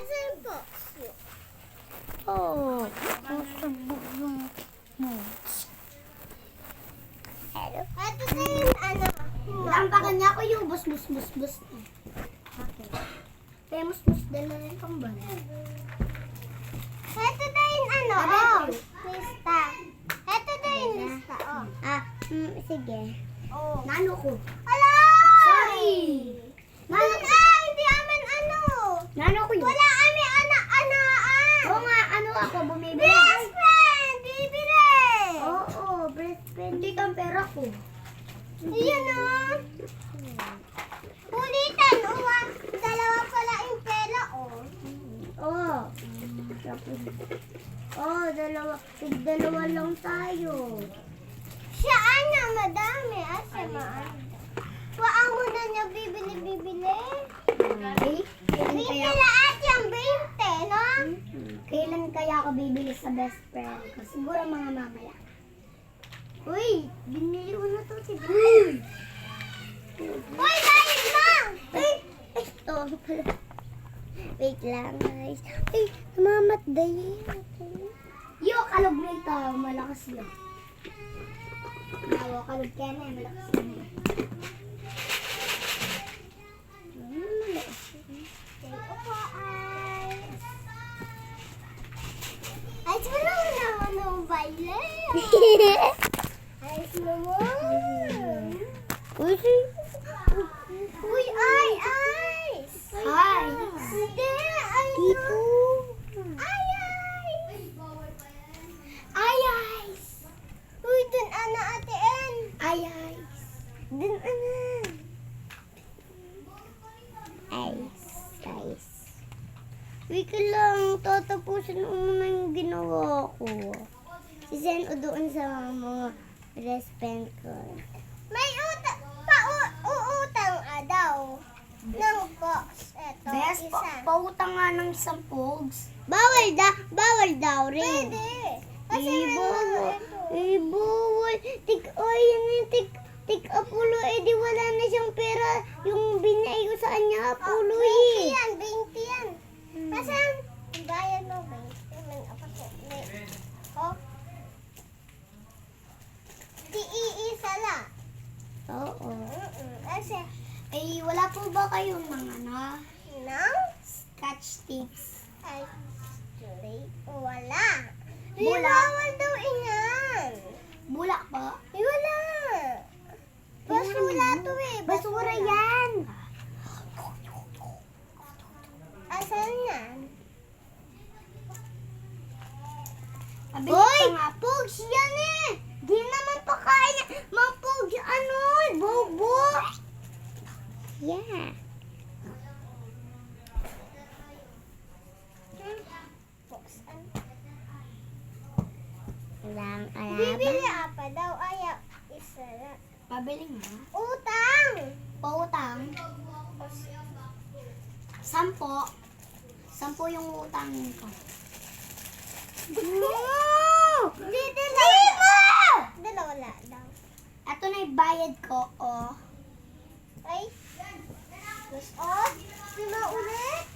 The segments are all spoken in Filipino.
Asan po? Oh, masabog yung moves. Hello? Ito na yung ano. Lampakan niya ako yung bus. Okay. Kaya mus dala rin pang bala. Ito na yung ano. Oh, lista. Ito na yung lista. Oh. Sige. Oh. Nano ko? Ala! Sorry. Nano ka? Hindi amin ano. Nano ko yun? Wala amin ana-anaan. Oo nga, ano ako, bumibili. Best friend! Bibili! Oo, best friend. Hindi kang pera ko. Yan o. Ulitan, uwa. Dalawa pala yung pera, oh. Oo. Oh, dalawa lang tayo. Siya ana, madami. Asa maano. Waan mo na niya bibili. Okay. Bibili lahat yung 20, no? Kailan kaya ako bibili sa best friend ko? Siguro mga mamaya. Uy, binili ko na to. Uy, bayad lang! Ito pala. Wait lang, guys. Ay, namamatday. Yo, kalog na ito. Malakas yun. Nawa, kalog ka na. Malakas na. Malakas. Ay, wala naman ng baile. Ay, naman. Uy, ay! Hi. Hindi, ay! Dito. Ay! Uy, dun ana ate En. Ay. Dun ana. Guys. Wait ka lang. Tatapusin mo muna yung ginawa ko. Sisend ko doon sa mga best friend ko. May utang, uutang daw. Ng box. Eto, isa. Pautang nga ng isang pogs. Bawal daw rin. Pwede. Kasi Bawal. Tik Apollo, di wala na siyang pera. Yung binay ko sa kanya, Apollo 20 yan, 20 yan. Kasi, bayad mo, 20. May apat ko. Oh. Iisa lang. Oo. Kasi, Wala po ba kayong mga nang? scotch tips? Ay, wala. Bulak. Bawal daw inyan. Bulak ba? Wala. Basura to eh. Basura yan. Asan yan? Hoy! Pogs yan eh! Di naman pakain. Mga pogs ano? Bobo! Yeah. Lang Bibili apa daw? Ayaw. Isa lang. Pabili nga. Utang! Pautang. 10 yung utang ko. Dito wala daw. Ito na yung bayad ko, oh. Ay. Plus off. Lima ulit.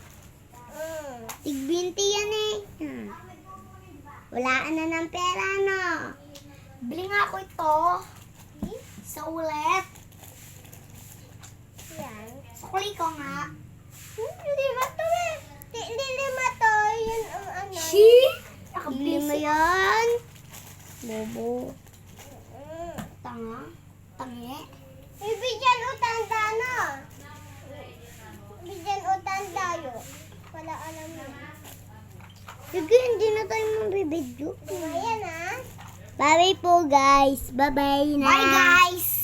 Tig 20 yan eh. Wala na ng pera, no? Bili nga ako ito. Sa ulit. Yan. Sukli ko nga. Lima to eh. Hindi lima to. Yun ang ano. Nakabili mo yan? Bobo. Tanga. Tangi. Bibigyan utang no? Bibigyan utang dayo. Wala alam mo. Sige, hindi na tayo mabibidyo. Ayan ah. Bye-bye po, guys. Bye-bye na. Bye guys.